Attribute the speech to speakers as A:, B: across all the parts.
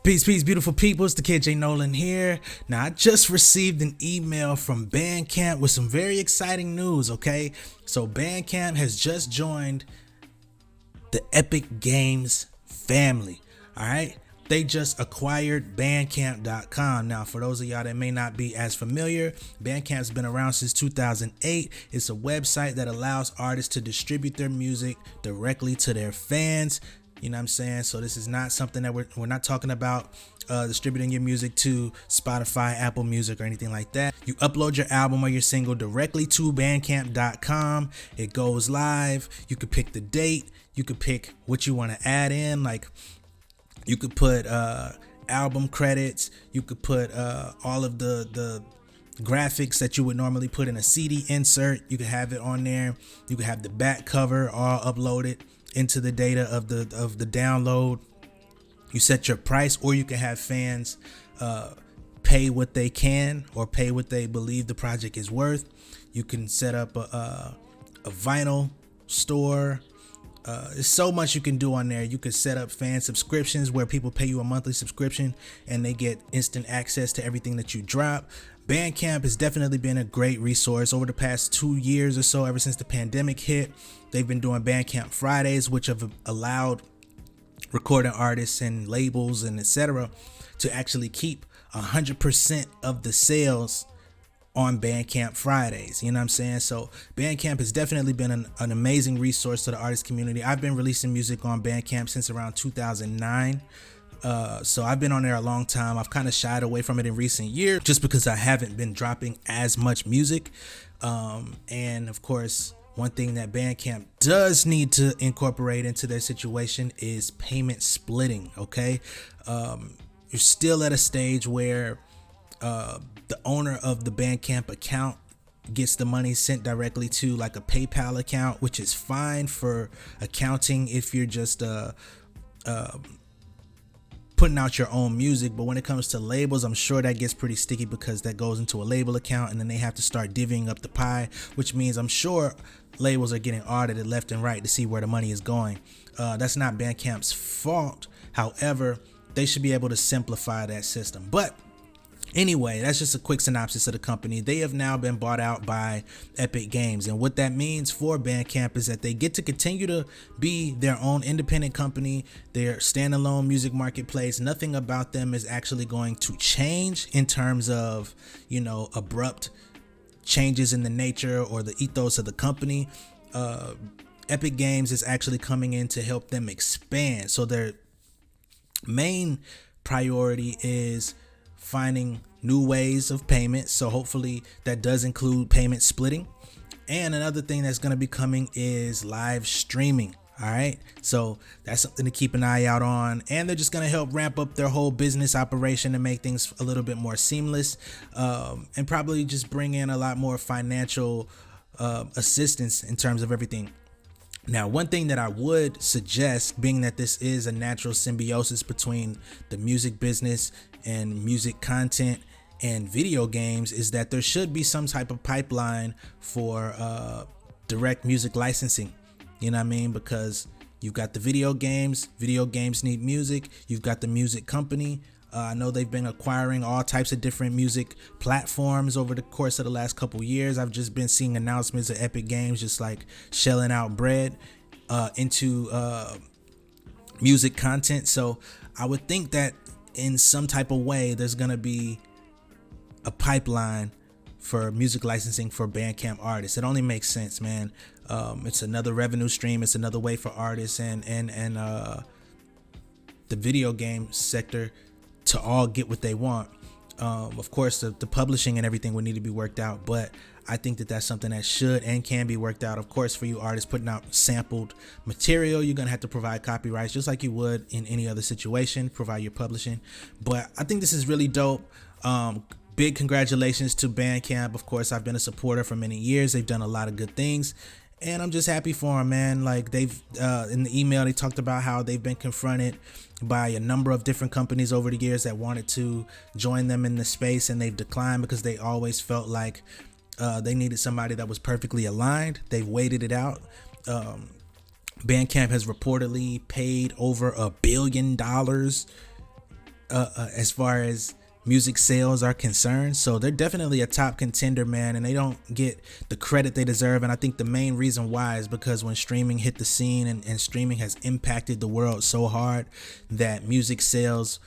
A: Peace, beautiful people. It's the kid J Nolan here. Now, I just received an email from BandCamp with some very exciting news, okay? So, BandCamp has just joined the Epic Games family, all right? They just acquired BandCamp.com. Now, for those of y'all that may not be as familiar, BandCamp's been around since 2008. It's a website that allows artists to distribute their music directly to their fans. You know what I'm saying? So this is not something that we're not talking about distributing your music to Spotify, Apple Music, or anything like that. You upload your album or your single directly to bandcamp.com. It goes live. You could pick the date. You could pick what you want to add in. Like you could put album credits. You could put all of the graphics that you would normally put in a CD insert. You could have it on there. You could have the back cover all uploaded into the data of the download. You set your price, or you can have fans pay what they can or pay what they believe the project is worth. You can set up a vinyl store. There's so much you can do on there. You can set up fan subscriptions where people pay you a monthly subscription and they get instant access to everything that you drop. BandCamp has definitely been a great resource over the past 2 years or so. Ever since the pandemic hit, they've been doing BandCamp Fridays, which have allowed recording artists and labels and etc. to actually keep 100% of the sales on BandCamp Fridays. You know what I'm saying? So BandCamp has definitely been an amazing resource to the artist community. I've been releasing music on BandCamp since around 2009. So I've been on there a long time. I've kind of shied away from it in recent years just because I haven't been dropping as much music. And of course, one thing that BandCamp does need to incorporate into their situation is payment splitting. Okay. You're still at a stage where the owner of the BandCamp account gets the money sent directly to like a PayPal account, which is fine for accounting if you're just putting out your own music. But when it comes to labels, I'm sure that gets pretty sticky because that goes into a label account and then they have to start divvying up the pie, which means I'm sure labels are getting audited left and right to see where the money is going. That's not BandCamp's fault. However, they should be able to simplify that system. But anyway, that's just a quick synopsis of the company. They have now been bought out by Epic Games. And what that means for BandCamp is that they get to continue to be their own independent company, their standalone music marketplace. Nothing about them is actually going to change in terms of, abrupt changes in the nature or the ethos of the company. Epic Games is actually coming in to help them expand. So their main priority is finding new ways of payment. So hopefully that does include payment splitting. And another thing that's going to be coming is live streaming. All right. So that's something to keep an eye out on. And they're just going to help ramp up their whole business operation and make things a little bit more seamless, and probably just bring in a lot more financial assistance in terms of everything. Now, one thing that I would suggest, being that this is a natural symbiosis between the music business and music content and video games, is that there should be some type of pipeline for direct music licensing. You know what I mean? Because you've got the video games need music. You've got the music company. I know they've been acquiring all types of different music platforms over the course of the last couple years. I've just been seeing announcements of Epic Games just like shelling out bread into music content. So I would think that in some type of way, there's going to be a pipeline for music licensing for BandCamp artists. It only makes sense, man. It's another revenue stream. It's another way for artists and the video game sector to all get what they want. Of course, the publishing and everything would need to be worked out, but I think that that's something that should and can be worked out. Of course, for you artists putting out sampled material, you're going to have to provide copyrights just like you would in any other situation, provide your publishing. But I think this is really dope. Big congratulations to BandCamp. Of course, I've been a supporter for many years. They've done a lot of good things. And I'm just happy for them, man. Like they've in the email, they talked about how they've been confronted by a number of different companies over the years that wanted to join them in the space, and they've declined because they always felt like they needed somebody that was perfectly aligned. They've waited it out. BandCamp has reportedly paid over $1 billion as far as music sales are concerned. So they're definitely a top contender, man, and they don't get the credit they deserve. And I think the main reason why is because when streaming hit the scene, and streaming has impacted the world so hard, that music sales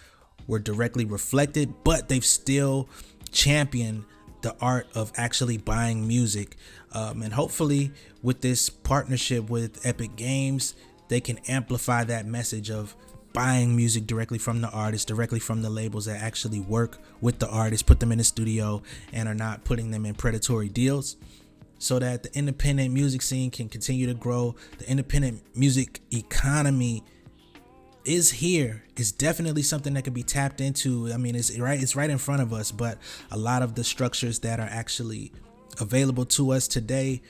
A: were directly reflected, but they've still championed the art of actually buying music. And hopefully with this partnership with Epic Games, they can amplify that message of buying music directly from the artists, directly from the labels that actually work with the artists, put them in the studio, and are not putting them in predatory deals, so that the independent music scene can continue to grow. The independent music economy is here. It's definitely something that can be tapped into. I mean, it's right in front of us, but a lot of the structures that are actually available to us today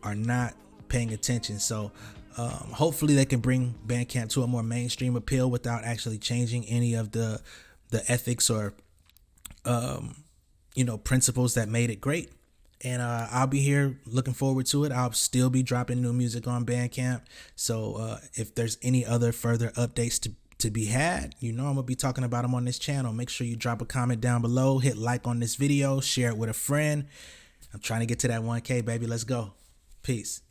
A: are not paying attention. So hopefully they can bring BandCamp to a more mainstream appeal without actually changing any of the ethics or principles that made it great. And I'll be here looking forward to it. I'll still be dropping new music on BandCamp. So if there's any other further updates to be had, I'm going to be talking about them on this channel. Make sure you drop a comment down below, hit like on this video, share it with a friend. I'm trying to get to that 1K, baby. Let's go. Peace.